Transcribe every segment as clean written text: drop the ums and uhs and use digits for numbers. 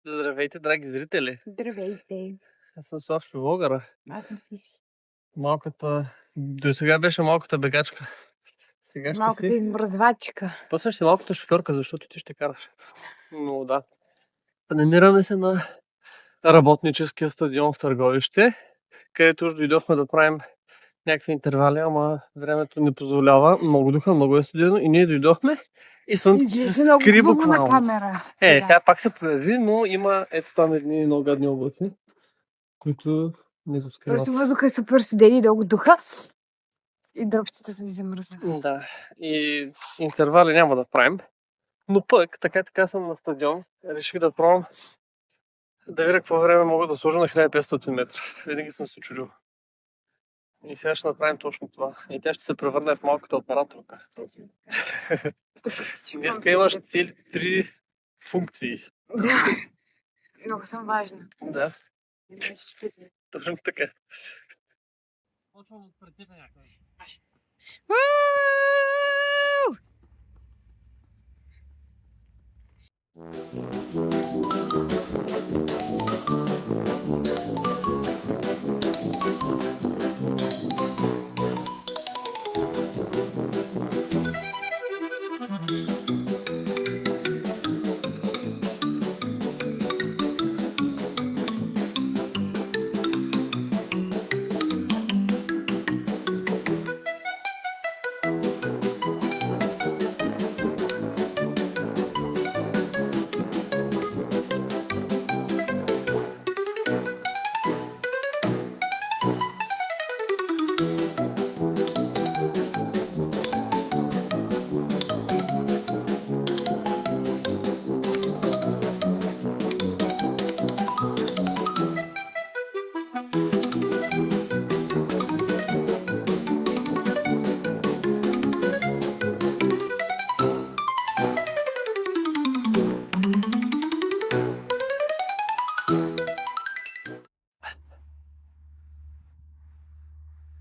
Здравейте, драги зрители! Здравейте! Аз съм Славчо Вогъра. Аз не си. До сега беше малката бегачка. Сега ще Малката си... измръзвачка. После ще си малката шофьорка, защото ти ще караш. Но да. Намираме се на работническия стадион в Търговище, където уж дойдохме да правим някакви интервали, ама времето не позволява. Много духа, много е студено и ние дойдохме и слънцето се скри на буквално. камера. Сега пак се появи, но има ето там едни много гадни облаци, които не го скриват. Просто въздуха е супер студен и дълго духа. И дръпчетата ни замръзнаха. Да, и интервали няма да правим. Но пък, така съм на стадион, реших да пробвам да видя какво време мога да сложа на 1500 метра. Винаги съм се чудил. И сега ще направим точно това. И тя ще се превърне в малката операторка. Днеска имаш цели 3 функции. Да, много съм важна. Да. Точно така. Почвам от пред тебе някъде.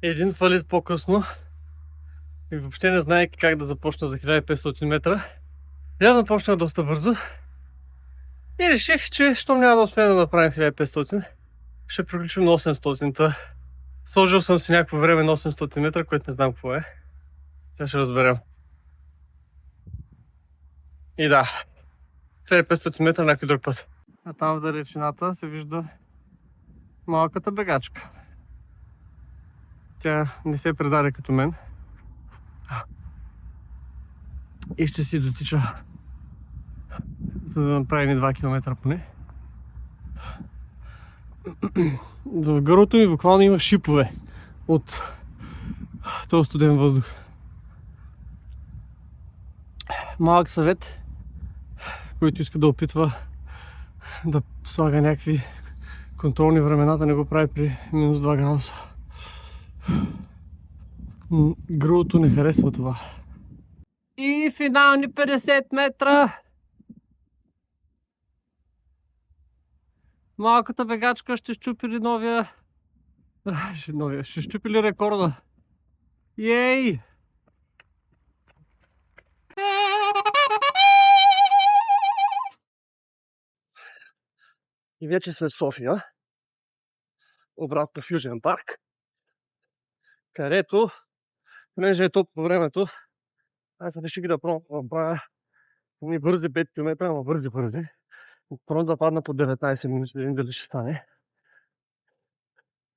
Един фалит по-късно и въобще не знаеки как да започна за 1500 метра, явно почнах доста бързо и реших, че щом няма да успеем да направим 1500, ще приключим на 800-та. Сложил съм си някакво време на 800 метра, което не знам какво е. Сега ще разберем. И да, 1500 метра някой друг път. А там в далечината се вижда малката бегачка. Тя не се предаде като мен. И ще си дотича, за да направим 2 км поне. В гърлото ми буквално има шипове от този студен въздух. Малък съвет, който иска да опитва да слага някакви контролни времена, да не го прави при минус 2 градуса. Гърлото не харесва това. И финални 50 метра! Малката бегачка ще щупи ли ще щупи ли рекорда? Ей! И вече сме в София, обратно в Южен парк, където, понеже е топло времето, аз реших да пробвам да правя ни бързи 5 км, ама бързи. Пробвам да падна по 19 минути, да видим дали ще стане.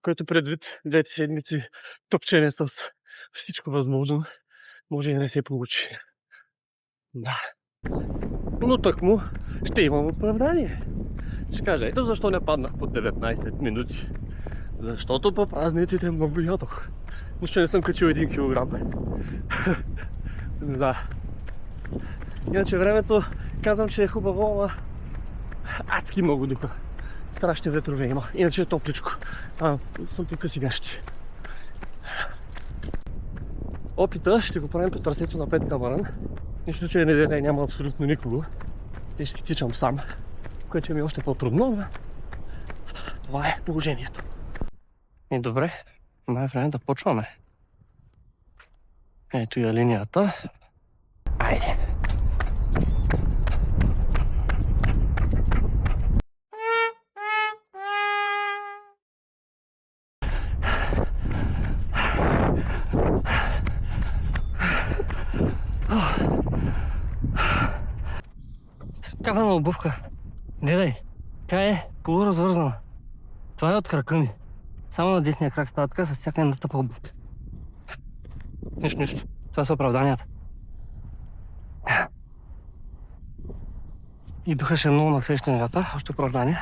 Който предвид 2 седмици топчене с всичко възможно, може и да не се получи. Да. Но тъкмо ще имам оправдание. Ще кажа, ето защо не паднах под 19 минути. Защото по празниците много ядох. Нищо не съм качил 1 килограм. Да. Иначе времето казвам, че е хубаво, ама адски много духа. Страшни ветрове има. Иначе е топличко. Съм тук сегащи. Опита ще го правим по трасето на Петка Маран. Нищо, че е неделя и няма абсолютно никого. И ще тичам сам. Което ми е още по-трудно, но това е положението. И добре, май е време да почваме. Ето и е линията. Айде! Капана обувка. Гледай, тя е полуразвързана. Това е от крака ми. Само на десния крак става така с всяка една тъпа обувка. Нищо. Това са оправданията. И духа ще е много насрещен вятър. Още оправдание.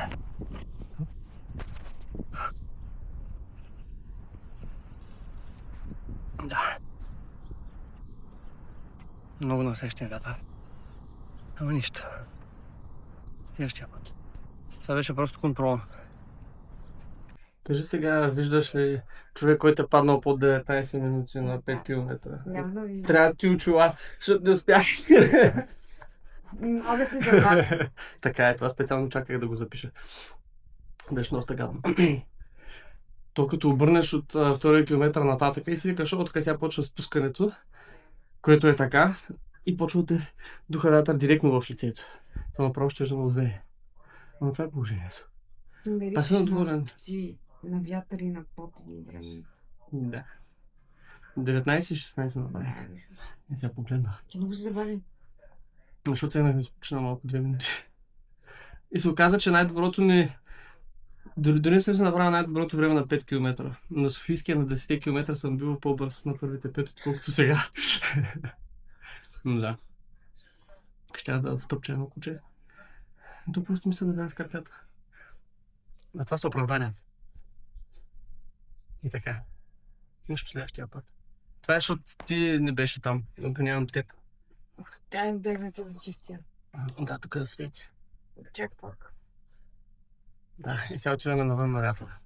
Да. Много насрещен вятър. Ама нищо. Следващия път. Това беше просто контрол. Кажи сега, виждаш ли човек, който е паднал под 19 минути на 5 км? Няма да виждам. Трябва да ти очила, защото не успях. Мога да се забавя. Така е, това специално чаках да го запиша. Беше доста гадно. То като обърнеш от втория километър нататък и си викаш, така сега почва спускането, което е така, и почва да духа вятър директно в лицето. Това направо ще да ме. Но това е положението. Аз съм доволен. На вятър и на пот един време. Да. 19-16 направи. И сега погледнах. Ти много се забави. Защото сега не почина малко 2 минути. И се оказа, че най-доброто ни... Дори не съм се направил най-доброто време на 5 км. На Софийския на 10 км съм бил по-бърз на първите 5, отколкото сега. Да. Ще да стъпча едно куче. То просто ми се даде в краката. А това са оправданията. И така. Нищо следващия път. Това е, защото ти не беше там. Ако нямам теб. Тя избегнете за чистия. Да, тук да свети. Чак пак. Да, и сега отиваме навън на вятъра.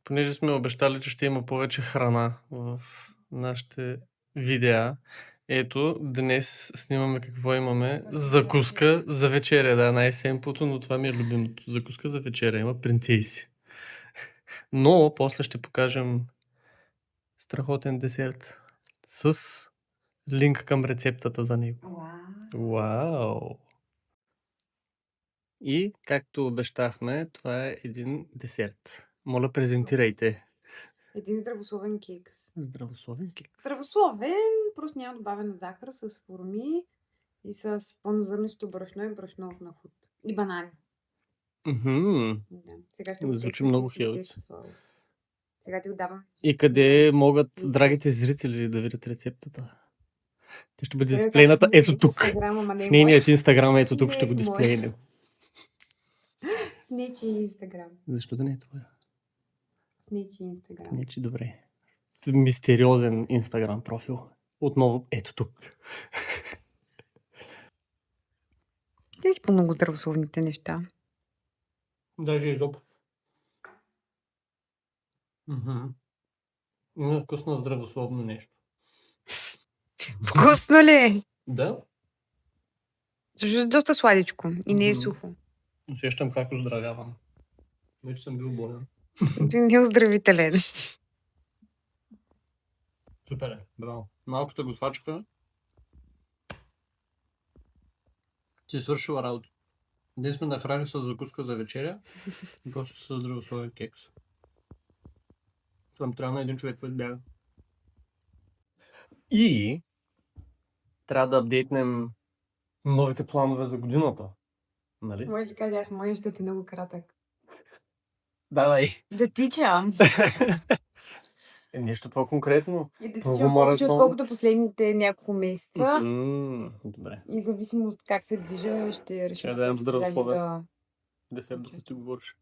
Понеже сме обещали, че ще има повече храна в нашите видеа, ето, днес снимаме какво имаме. Закуска за вечеря, да, най-семплото, но това ми е любимото. Закуска за вечеря, има принцеси. Но после ще покажем страхотен десерт с линк към рецептата за него. Вау! И, както обещахме, това е един десерт. Моля, презентирайте. Един здравословен кекс. Здравословен кекс. Здравословен, просто няма добавена захар с форми и с пълнозърнесто брашно и брашно на худ. И банани. Да. Сега ще го Звучи тествам, много ще го хелти. тествам. Сега ти го давам. И къде могат драгите зрители да видят рецептата? Те ще бъде Сега дисплейната казвам, ето тук. Инстаграм, ама не е В нейният мой. инстаграм ето тук Не ще е го мой. дисплейнем. Не, че е Инстаграм. Защо да не е твоя? Не, че е Инстаграм. Не, че добре. Мистериозен инстаграм профил. Отново ето тук. Те си по-много здравословните неща. Даже изоб. Има вкусно здравословно нещо. Вкусно ли е? Да. Защото е доста сладичко и не е Мгм. сухо. Усещам как оздравявам. Вече съм бил болен. Не е оздравителен. Супер е, браво. Малката готвачка си е свършила работа. Днес сме нахрани с закуска за вечеря и после с здравословен кекс. Това ми трябва на един човек, който бяга. И трябва да апдейтнем новите планове за годината. Нали? Може да кажа, аз моя ще ти много кратък. Давай. Да тичам. Нещо по-конкретно. И да Първо тичам повече, маратон. отколкото последните няколко месеца. Добре. И зависимо от как се движа, ще реша. Ще дадем здравословие. Да. Десет, докато ти говориш.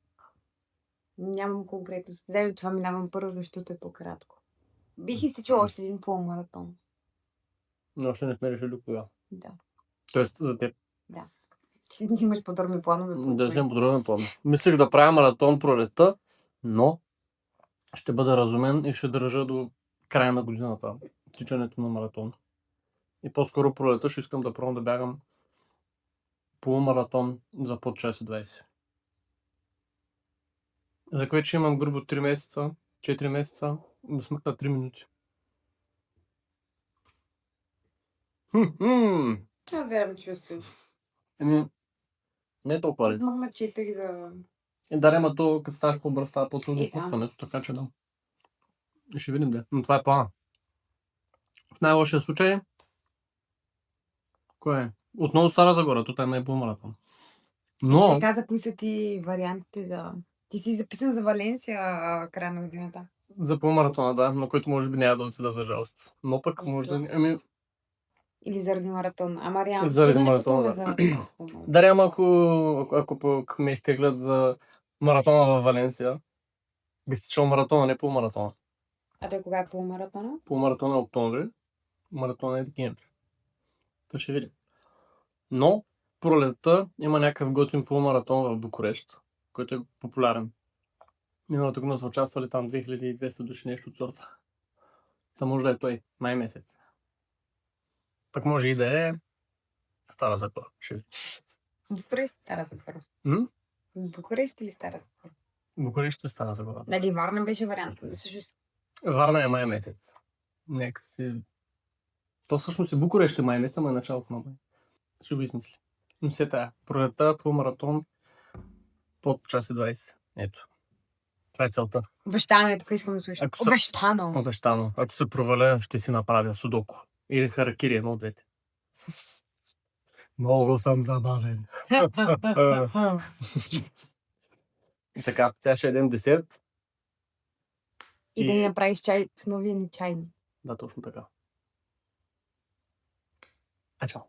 Нямам конкретно състезание, това минавам първо, защото е по-кратко. Бих изтичала още един полумаратон. Но още не сме решили кога. Да. Тоест за теб. Ти имаш подробни планове. Да съм подробен план. Мислех да правя маратон пролета, но ще бъда разумен и ще държа до края на годината тичането на маратон. И по-скоро пролета ще искам да пробвам да бягам полумаратон за под час и 20. За което ще имам грубо 3 месеца, 4 месеца да смъкна 3 минути. Това вярвам, чувствам. Не е толкова лесно. Смъкна 4 за... Да, ама то, като ставаш по-бърз, става по-трудно Да. пътването, така че да. Ще видим, да. Но това е плана. В най-лошия случай, кое е? Отново Стара Загора, то там е полумаратон. Но, Те каза, кои са ти вариантите за... Ти си записан за Валенсия края на годината. за полумаратона, да, на който може би няма да отида за жалост. Но пък може да... Ами, Или заради маратон. Ама реално. заради да не маратона, пътуваме да. за полумаратон. Да, няма ако пък ме изтеглят за маратона във Валенсия, бих тичал маратона, не полумаратона. А те кога е полумаратона? Полумаратона е октомври, маратона е декември. То ще видим. Но пролетта има някакъв готин полумаратон в Букурещ, който е популярен. Миналата година са участвали там 2200 души, нещо от сорта. Са може да е той, май месец. Пък може и да е Стара Загора. Ще видим. Букурещ, Стара Загора. М? Букурещ или Стара Загора? Букурещ е Стара Загора. Нали, Варна беше вариант. Варна е май месец. Нека си... То всъщност е Букурещ е май месец, ама е началото на май. Ще го измисли. Но все тая. Пролетта по маратон под час и 20. Ето. Това е целта. Обещано е, тук искам да слушам. Ако са- Обещано. Обещано. Ако се проваля, ще си направя судоко. Или харакири, едно от двете. Много съм забавен. И така, сега ще едем десерт. И да ни направиш чай в новия ни чайник. Да, точно така. А чао.